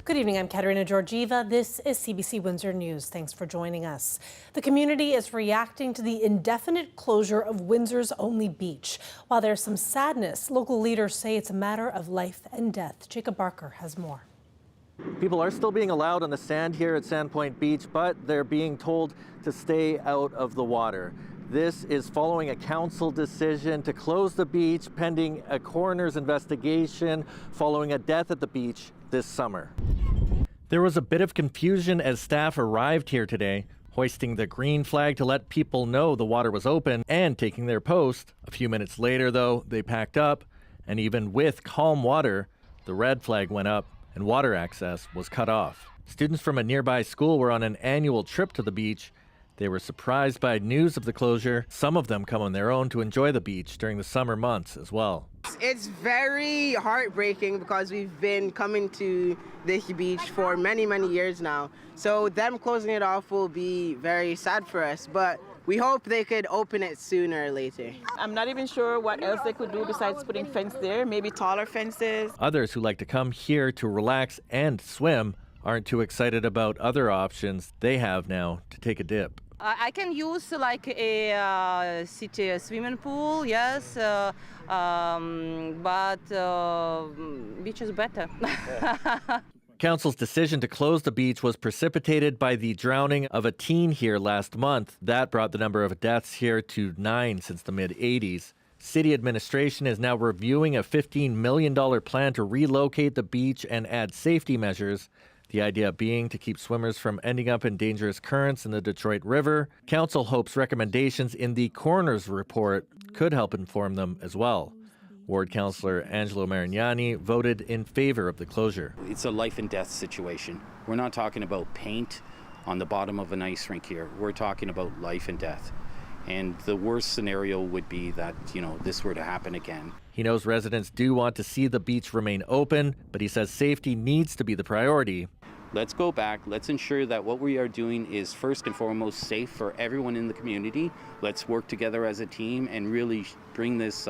Good evening, I'm Katerina Georgieva. This is CBC Windsor News. Thanks for joining us. The community is reacting to the indefinite closure of Windsor's only beach. While there's some sadness, local leaders say it's a matter of life and death. Jacob Barker has more. People are still being allowed on the sand here at Sandpoint Beach, but they're being told to stay out of the water. This is following a council decision to close the beach pending a coroner's investigation following a death at the beach this summer. There was a bit of confusion as staff arrived here today, hoisting the green flag to let people know the water was open and taking their post. A few minutes later, though, they packed up, and even with calm water, the red flag went up and water access was cut off. Students from a nearby school were on an annual trip to the beach. They were surprised by news of the closure. Some of them come on their own to enjoy the beach during the summer months as well. It's very heartbreaking because we've been coming to this beach for many years now. So them closing it off will be very sad for us, but we hope they could open it sooner or later. I'm not even sure what else they could do besides putting fence there, maybe taller fences. Others who like to come here to relax and swim aren't too excited about other options they have now to take a dip. I can use like a city swimming pool, yes, but beach is better. Council's decision to close the beach was precipitated by the drowning of a teen here last month. That brought the number of deaths here to 9 since the mid-'80s. City administration is now reviewing a $15 million plan to relocate the beach and add safety measures. The idea being to keep swimmers from ending up in dangerous currents in the Detroit River. Council hopes recommendations in the coroner's report could help inform them as well. Ward Councillor Angelo Marignani voted in favor of the closure. It's a life and death situation. We're not talking about paint on the bottom of an ice rink here. We're talking about life and death. And the worst scenario would be that, this were to happen again. He knows residents do want to see the beach remain open, but he says safety needs to be the priority. Let's go back. Let's ensure that what we are doing is first and foremost safe for everyone in the community. Let's work together as a team and really bring this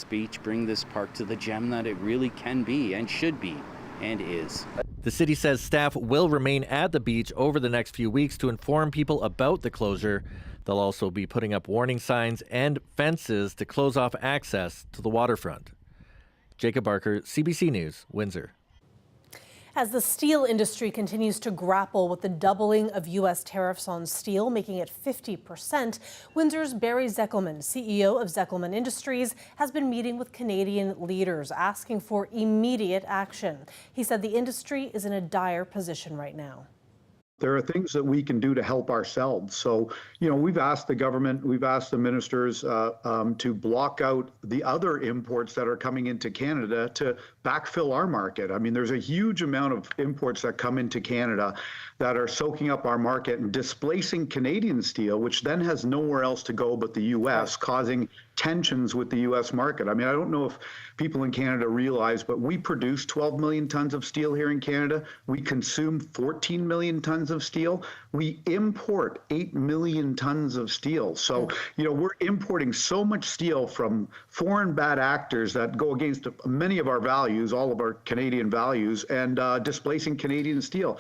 beach, bring this park to the gem that it really can be and should be and is. The city says staff will remain at the beach over the next few weeks to inform people about the closure. They'll also be putting up warning signs and fences to close off access to the waterfront. Jacob Barker, CBC News, Windsor. As the steel industry continues to grapple with the doubling of U.S. tariffs on steel, making it 50%, Windsor's Barry Zeckelman, CEO of Zeckelman Industries, has been meeting with Canadian leaders asking for immediate action. He said the industry is in a dire position right now. There are things that we can do to help ourselves. So, we've asked the government, we've asked the ministers to block out the other imports that are coming into Canada to backfill our market. I mean, there's a huge amount of imports that come into Canada that are soaking up our market and displacing Canadian steel, which then has nowhere else to go but the U.S., causing tensions with the U.S. market. I mean, I don't know if people in Canada realize, but we produce 12 million tons of steel here in Canada. We consume 14 million tons of steel. We import 8 million tons of steel. So, we're importing so much steel from foreign bad actors that go against many of our values, all of our Canadian values, and displacing Canadian steel.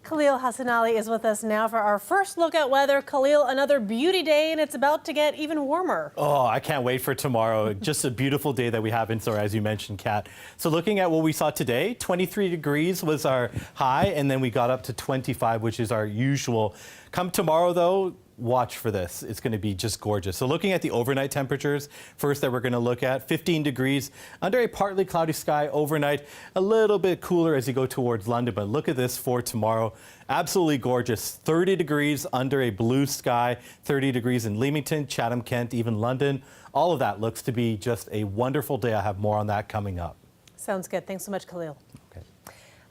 Khalil Hassan Ali is with us now for our first look at weather. Khalil, another beauty day, and it's about to get even warmer. Oh, I can't wait for tomorrow. Just a beautiful day that we have in store, as you mentioned, Kat. So looking at what we saw today, 23 degrees was our high, and then we got up to 25, which is our usual. Come tomorrow, though, watch for this. It's going to be just gorgeous. So looking at the overnight temperatures, first that we're going to look at, 15 degrees under a partly cloudy sky overnight, a little bit cooler as you go towards London, but look at this for tomorrow. Absolutely gorgeous. 30 degrees under a blue sky, 30 degrees in Leamington, Chatham, Kent, even London. All of that looks to be just a wonderful day. I have more on that coming up. Sounds good. Thanks so much, Khalil. Okay.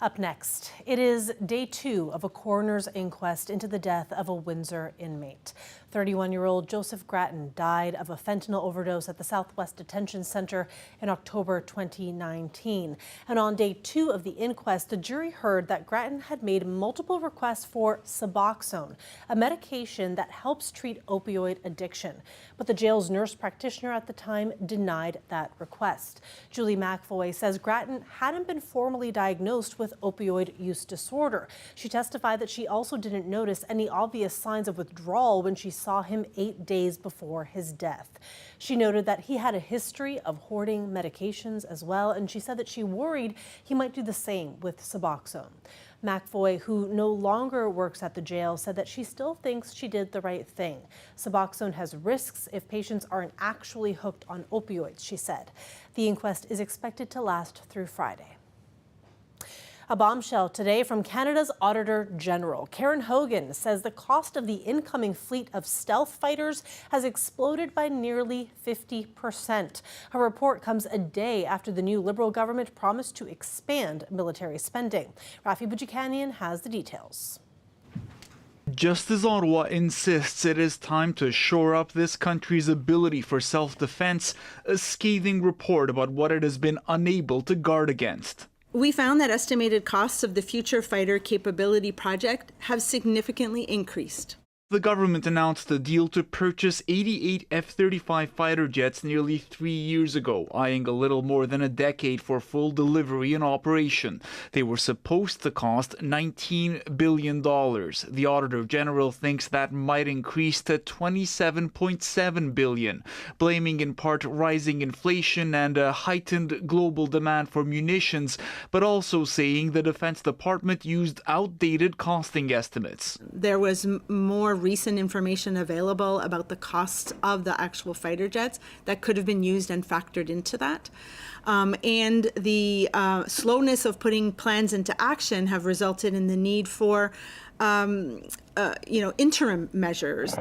Up next, it is day 2 of a coroner's inquest into the death of a Windsor inmate. 31-year-old Joseph Grattan died of a fentanyl overdose at the Southwest Detention Center in October 2019. And on day 2 of the inquest, the jury heard that Grattan had made multiple requests for Suboxone, a medication that helps treat opioid addiction. But the jail's nurse practitioner at the time denied that request. Julie McFoy says Grattan hadn't been formally diagnosed with opioid use disorder. She testified that she also didn't notice any obvious signs of withdrawal when she saw him 8 days before his death. She noted that he had a history of hoarding medications as well, and she said that she worried he might do the same with Suboxone. McFoy, who no longer works at the jail, said that she still thinks she did the right thing. Suboxone has risks if patients aren't actually hooked on opioids, she said. The inquest is expected to last through Friday. A bombshell today from Canada's Auditor General. Karen Hogan says the cost of the incoming fleet of stealth fighters has exploded by nearly 50%. Her report comes a day after the new Liberal government promised to expand military spending. Rafi Boudjikanian has the details. Just as Ottawa insists it is time to shore up this country's ability for self-defense, a scathing report about what it has been unable to guard against. We found that estimated costs of the Future Fighter Capability Project have significantly increased. The government announced a deal to purchase 88 F-35 fighter jets nearly 3 years ago, eyeing a little more than a decade for full delivery and operation. They were supposed to cost $19 billion. The Auditor General thinks that might increase to $27.7 billion, blaming in part rising inflation and a heightened global demand for munitions, but also saying the Defense Department used outdated costing estimates. There was more recent information available about the costs of the actual fighter jets that could have been used and factored into that. And the slowness of putting plans into action have resulted in the need for interim measures.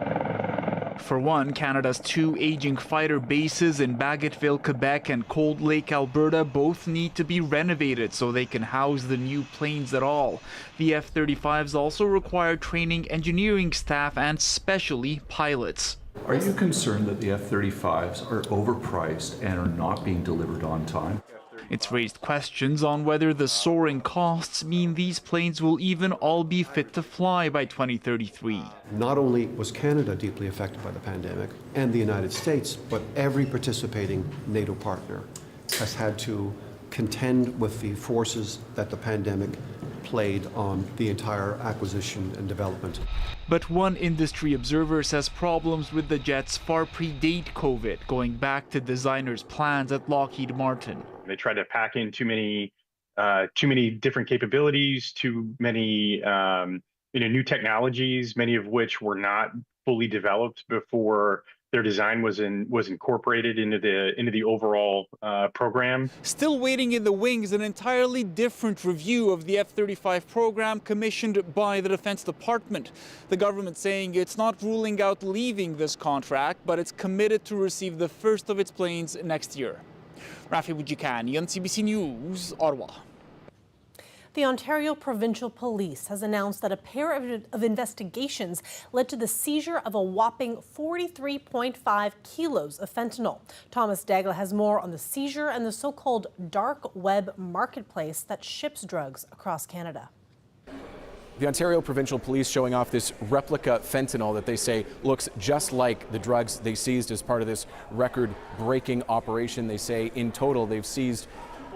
For one, Canada's 2 aging fighter bases in Bagotville, Quebec and Cold Lake, Alberta both need to be renovated so they can house the new planes at all. The F-35s also require training engineering staff and specially pilots. Are you concerned that the F-35s are overpriced and are not being delivered on time? It's raised questions on whether the soaring costs mean these planes will even all be fit to fly by 2033. Not only was Canada deeply affected by the pandemic and the United States, but every participating NATO partner has had to contend with the forces that the pandemic played on the entire acquisition and development. But one industry observer says problems with the jets far predate COVID, going back to designers' plans at Lockheed Martin. They tried to pack in too many different capabilities, too many new technologies, many of which were not fully developed before their design was incorporated into the overall program. Still waiting in the wings, an entirely different review of the F-35 program commissioned by the Defense Department. The government saying it's not ruling out leaving this contract, but it's committed to receive the first of its planes next year. Rafi Boudjikanian, CBC News, Ottawa. The Ontario Provincial Police has announced that a pair of investigations led to the seizure of a whopping 43.5 kilos of fentanyl. Thomas Dagla has more on the seizure and the so-called dark web marketplace that ships drugs across Canada. The Ontario Provincial Police showing off this replica fentanyl that they say looks just like the drugs they seized as part of this record-breaking operation. They say in total they've seized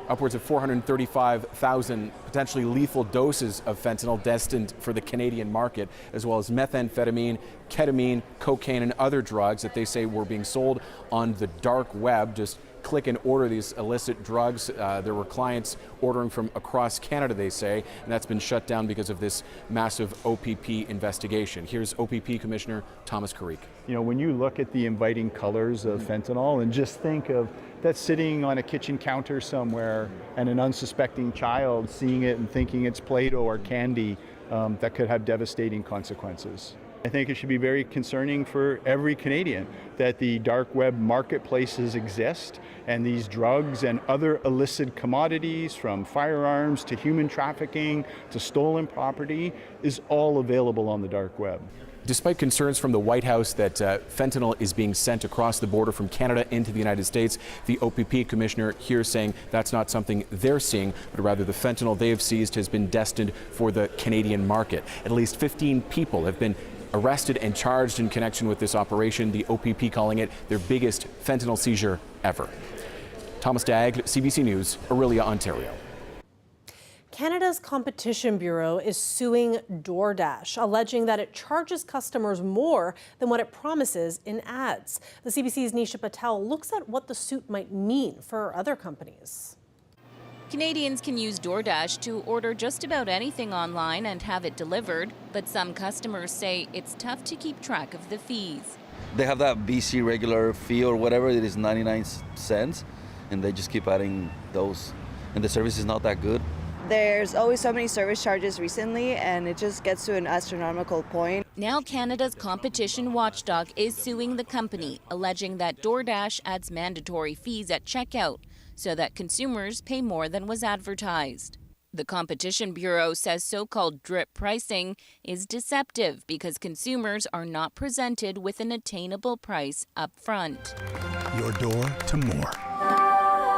upwards of 435,000 potentially lethal doses of fentanyl destined for the Canadian market, as well as methamphetamine, ketamine, cocaine, and other drugs that they say were being sold on the dark web. Just click and order these illicit drugs. There were clients ordering from across Canada, they say, and that's been shut down because of this massive OPP investigation. Here's OPP Commissioner Thomas Carrick. You know, when you look at the inviting colors of fentanyl and just think of that sitting on a kitchen counter somewhere and an unsuspecting child seeing it and thinking it's Play-Doh or candy, that could have devastating consequences. I think it should be very concerning for every Canadian that the dark web marketplaces exist and these drugs and other illicit commodities, from firearms to human trafficking to stolen property, is all available on the dark web. Despite concerns from the White House that fentanyl is being sent across the border from Canada into the United States, the OPP commissioner here saying that's not something they're seeing, but rather the fentanyl they have seized has been destined for the Canadian market. At least 15 people have been arrested and charged in connection with this operation, the OPP calling it their biggest fentanyl seizure ever. Thomas Dagg, CBC News, Orillia, Ontario. Canada's Competition Bureau is suing DoorDash, alleging that it charges customers more than what it promises in ads. The CBC's Nisha Patel looks at what the suit might mean for other companies. Canadians can use DoorDash to order just about anything online and have it delivered, but some customers say it's tough to keep track of the fees. They have that BC regular fee or whatever, it is 99 cents, and they just keep adding those, and the service is not that good. There's always so many service charges recently, and it just gets to an astronomical point. Now Canada's competition watchdog is suing the company, alleging that DoorDash adds mandatory fees at checkout so that consumers pay more than was advertised. The Competition Bureau says so-called drip pricing is deceptive because consumers are not presented with an attainable price up front. Your door to more.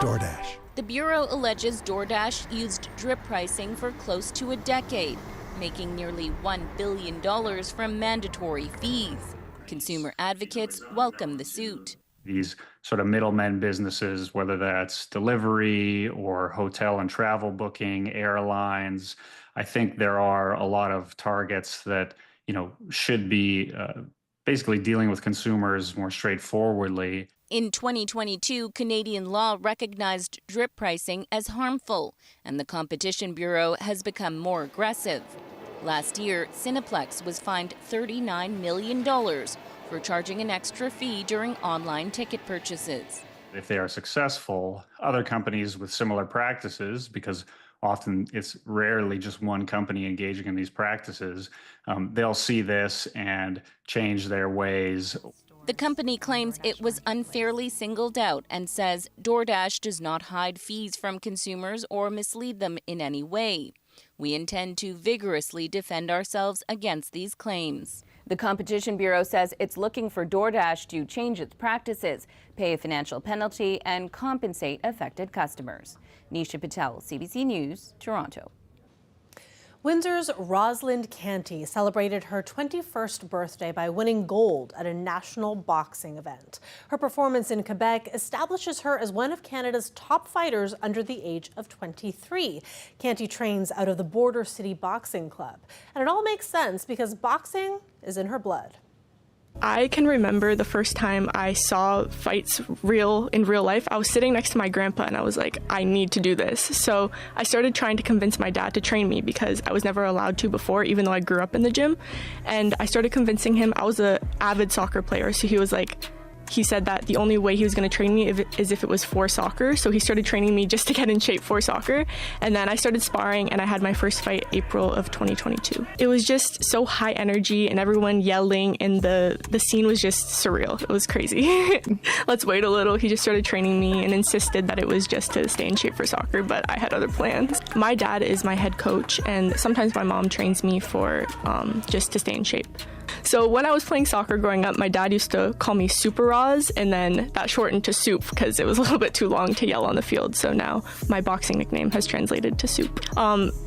DoorDash. The Bureau alleges DoorDash used drip pricing for close to a decade, making nearly $1 billion from mandatory fees. Consumer advocates welcome the suit. These sort of middlemen businesses, whether that's delivery or hotel and travel booking, airlines, I think there are a lot of targets that, should be basically dealing with consumers more straightforwardly. In 2022, Canadian law recognized drip pricing as harmful, and the Competition Bureau has become more aggressive. Last year, Cineplex was fined $39 million for charging an extra fee during online ticket purchases. If they are successful, other companies with similar practices, because often it's rarely just one company engaging in these practices, they'll see this and change their ways. The company claims it was unfairly singled out and says DoorDash does not hide fees from consumers or mislead them in any way. We intend to vigorously defend ourselves against these claims. The Competition Bureau says it's looking for DoorDash to change its practices, pay a financial penalty, and compensate affected customers. Nisha Patel, CBC News, Toronto. Windsor's Rosalind Canty celebrated her 21st birthday by winning gold at a national boxing event. Her performance in Quebec establishes her as one of Canada's top fighters under the age of 23. Canty trains out of the Border City Boxing Club. And it all makes sense because boxing is in her blood. I can remember the first time I saw fights in real life. I was sitting next to my grandpa and I was like, I need to do this. So I started trying to convince my dad to train me because I was never allowed to before, even though I grew up in the gym. And I started convincing him. I was an avid soccer player, so he said that the only way he was going to train me is if it was for soccer. So he started training me just to get in shape for soccer. And then I started sparring and I had my first fight April of 2022. It was just so high energy and everyone yelling and the scene was just surreal. It was crazy. Let's wait a little. He just started training me and insisted that it was just to stay in shape for soccer, but I had other plans. My dad is my head coach and sometimes my mom trains me for just to stay in shape. So when I was playing soccer growing up, my dad used to call me Super Roz, and then that shortened to Soup because it was a little bit too long to yell on the field. So now my boxing nickname has translated to Soup.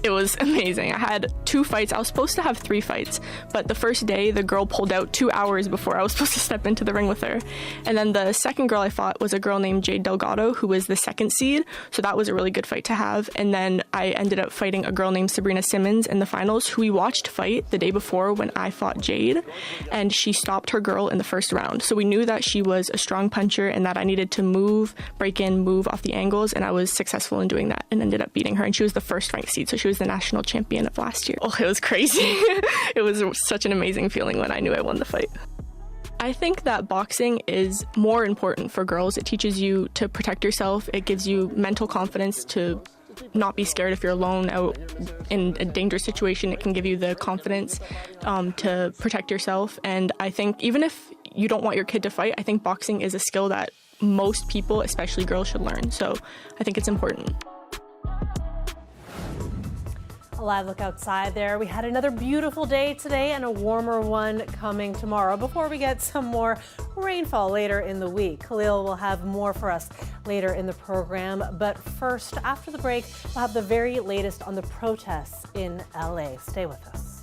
It was amazing. I had 2 fights. I was supposed to have 3 fights, but the first day the girl pulled out 2 hours before I was supposed to step into the ring with her. And then the second girl I fought was a girl named Jade Delgado, who was the 2nd seed. So that was a really good fight to have. And then I ended up fighting a girl named Sabrina Simmons in the finals, who we watched fight the day before when I fought Jade. And she stopped her girl in the first round. So we knew that she was a strong puncher and that I needed to move, break in, move off the angles, and I was successful in doing that and ended up beating her. And she was the first ranked seed, so she was the national champion of last year. Oh, it was crazy. It was such an amazing feeling when I knew I won the fight. I think that boxing is more important for girls. It teaches you to protect yourself. It gives you mental confidence to not be scared if you're alone out in a dangerous situation. It can give you the confidence to protect yourself. And I think even if you don't want your kid to fight, I think boxing is a skill that most people, especially girls, should learn. So I think it's important. A live look outside there. We had another beautiful day today and a warmer one coming tomorrow before we get some more rainfall later in the week. Khalil will have more for us later in the program. But first, after the break, we'll have the very latest on the protests in LA. Stay with us.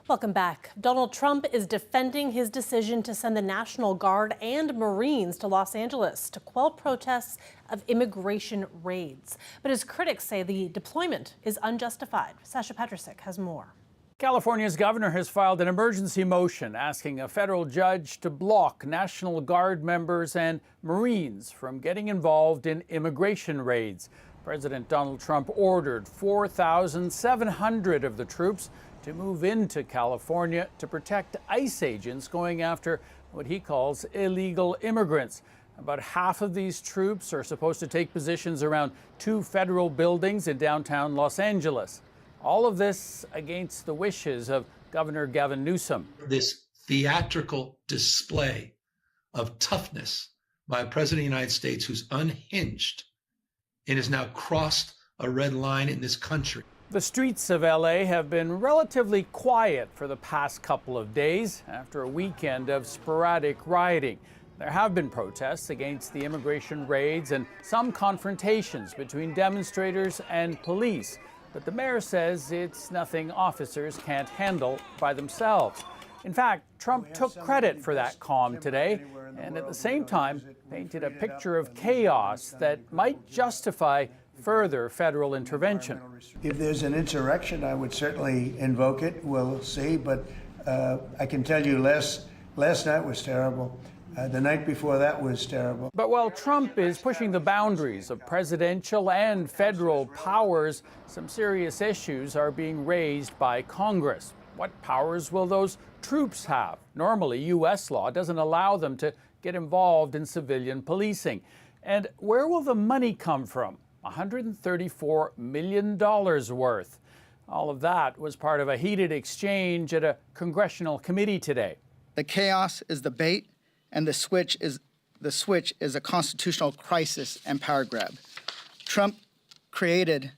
Welcome back. Donald Trump is defending his decision to send the National Guard and Marines to Los Angeles to quell protests of immigration raids. But his critics say the deployment is unjustified. Sasha Petrusik has more. California's governor has filed an emergency motion asking a federal judge to block National Guard members and Marines from getting involved in immigration raids. President Donald Trump ordered 4,700 of the troops to move into California to protect ICE agents going after what he calls illegal immigrants. About half of these troops are supposed to take positions around 2 federal buildings in downtown Los Angeles. All of this against the wishes of Governor Gavin Newsom. This theatrical display of toughness by a president of the United States who's unhinged and has now crossed a red line in this country. The streets of LA have been relatively quiet for the past couple of days after a weekend of sporadic rioting. There have been protests against the immigration raids and some confrontations between demonstrators and police. But the mayor says it's nothing officers can't handle by themselves. In fact, Trump took credit for that calm today and at the same time painted a picture of chaos that might justify further federal intervention. If there's an insurrection, I would certainly invoke it. We'll see. But I can tell you last night was terrible. The night before that was terrible. But while Trump is pushing the boundaries of presidential and federal powers, some serious issues are being raised by Congress. What powers will those troops have? Normally, U.S. law doesn't allow them to get involved in civilian policing. And where will the money come from? $134 million worth. All of that was part of a heated exchange at a congressional committee today. The chaos is the bait, and the switch is a constitutional crisis and power grab. Trump created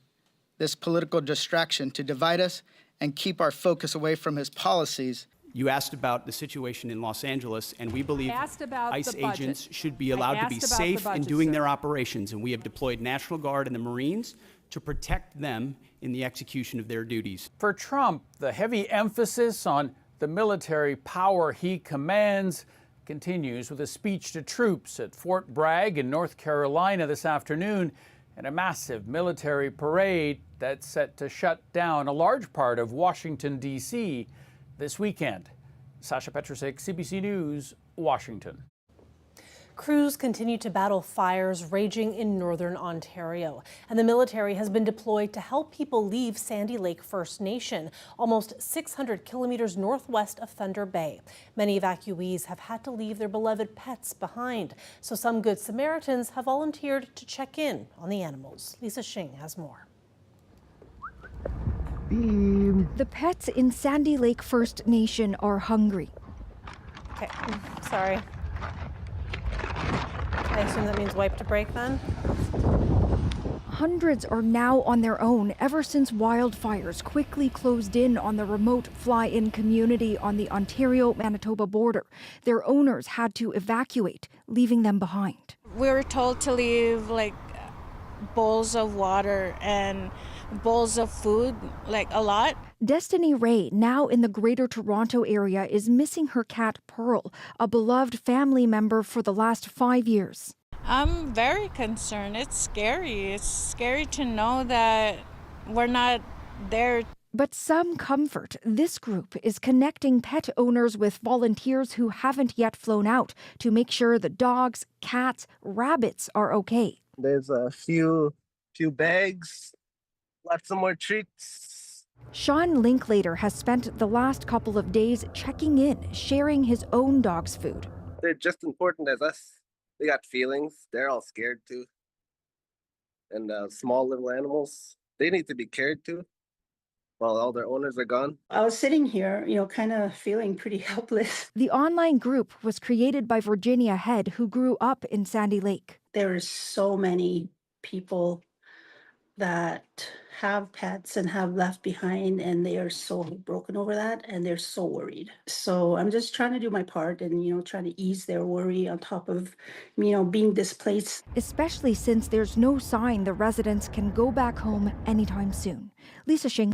this political distraction to divide us and keep our focus away from his policies. You asked about the situation in Los Angeles, and we believe ICE agents should be allowed to be safe in doing their operations, and we have deployed National Guard and the Marines to protect them in the execution of their duties. For Trump, the heavy emphasis on the military power he commands continues with a speech to troops at Fort Bragg in North Carolina this afternoon and a massive military parade that's set to shut down a large part of Washington, D.C. this weekend. Sasha Petrusik, CBC News, Washington. Crews continue to battle fires raging in northern Ontario, and the military has been deployed to help people leave Sandy Lake First Nation, almost 600 kilometers northwest of Thunder Bay. Many evacuees have had to leave their beloved pets behind, so some Good Samaritans have volunteered to check in on the animals. Lisa Shing has more. The pets in Sandy Lake First Nation are hungry. Okay, sorry. I assume that means wipe to break then? Hundreds are now on their own ever since wildfires quickly closed in on the remote fly-in community on the Ontario-Manitoba border. Their owners had to evacuate, leaving them behind. We were told to leave like bowls of water and bowls of food, like a lot. Destiny Ray, now in the Greater Toronto area, is missing her cat Pearl, a beloved family member for the last 5 years. I'm very concerned. It's scary. It's scary to know that we're not there. But some comfort. This group is connecting pet owners with volunteers who haven't yet flown out to make sure the dogs, cats, rabbits are okay. There's a few bags, lots of more treats. Sean Linklater has spent the last couple of days checking in, sharing his own dog's food. They're just important as us. They got feelings. They're all scared too. And small little animals, they need to be cared to while all their owners are gone. I was sitting here, kind of feeling pretty helpless. The online group was created by Virginia Head, who grew up in Sandy Lake. There are so many people that have pets and have left behind, and they are so broken over that, and they're so worried. So I'm just trying to do my part and, trying to ease their worry on top of, being displaced. Especially since there's no sign the residents can go back home anytime soon. Lisa Shing.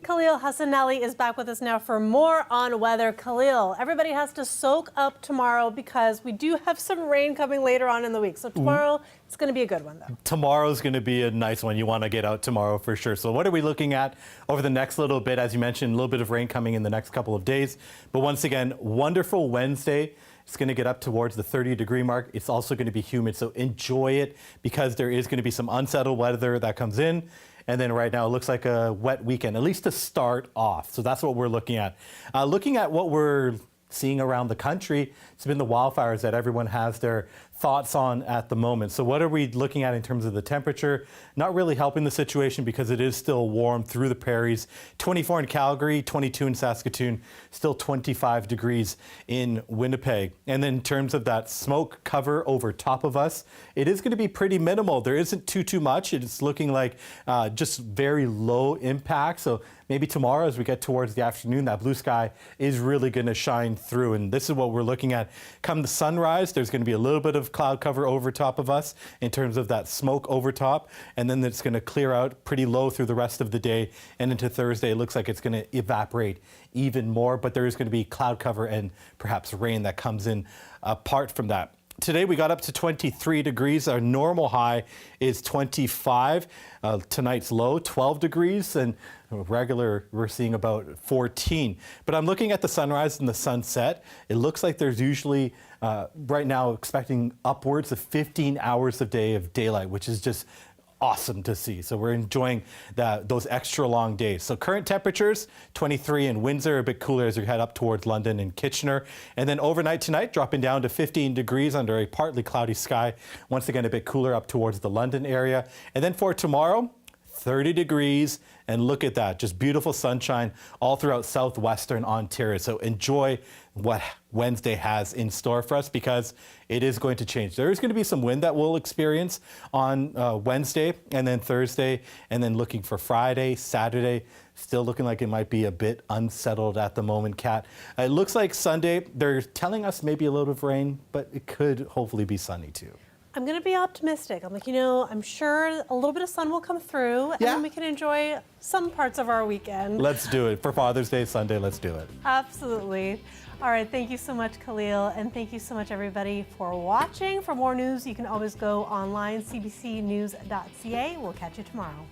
Khalil Hassanali is back with us now for more on weather. Khalil, everybody has to soak up tomorrow because we do have some rain coming later on in the week. So tomorrow, it's going to be a good one, though. Tomorrow's going to be a nice one. You want to get out tomorrow for sure. So what are we looking at over the next little bit? As you mentioned, a little bit of rain coming in the next couple of days. But once again, wonderful Wednesday. It's going to get up towards the 30-degree mark. It's also going to be humid, so enjoy it because there is going to be some unsettled weather that comes in. And then right now it looks like a wet weekend, at least to start off. So that's what we're looking at. Looking at what we're seeing around the country, it's been the wildfires that everyone has their thoughts on at the moment. So what are we looking at in terms of the temperature? Not really helping the situation because it is still warm through the prairies. 24 in Calgary, 22 in Saskatoon, still 25 degrees in Winnipeg. And then in terms of that smoke cover over top of us, it is going to be pretty minimal. There isn't too much. It's looking like just very low impact. So maybe tomorrow as we get towards the afternoon, that blue sky is really going to shine through. And this is what we're looking at. Come the sunrise, there's going to be a little bit of cloud cover over top of us in terms of that smoke over top. And then it's going to clear out pretty low through the rest of the day. And into Thursday, it looks like it's going to evaporate even more. But there is going to be cloud cover and perhaps rain that comes in apart from that. Today we got up to 23 degrees. Our normal high is 25. Tonight's low, 12 degrees, and regular we're seeing about 14. But I'm looking at the sunrise and the sunset. It looks like there's usually right now expecting upwards of 15 hours a day of daylight, which is just awesome to see. So we're enjoying those extra long days. So current temperatures, 23 in Windsor, a bit cooler as we head up towards London and Kitchener. And then overnight tonight, dropping down to 15 degrees under a partly cloudy sky. Once again, a bit cooler up towards the London area. And then for tomorrow, 30 degrees. And look at that, just beautiful sunshine all throughout southwestern Ontario. So enjoy what Wednesday has in store for us because it is going to change. There is going to be some wind that we'll experience on Wednesday and then Thursday, and then looking for Friday, Saturday. Still looking like it might be a bit unsettled at the moment, Kat. It looks like Sunday, they're telling us maybe a little bit of rain, but it could hopefully be sunny too. I'm going to be optimistic. I'm like, I'm sure a little bit of sun will come through and then we can enjoy some parts of our weekend. Let's do it. For Father's Day Sunday, let's do it. Absolutely. All right. Thank you so much, Khalil. And thank you so much, everybody, for watching. For more news, you can always go online, cbcnews.ca. We'll catch you tomorrow.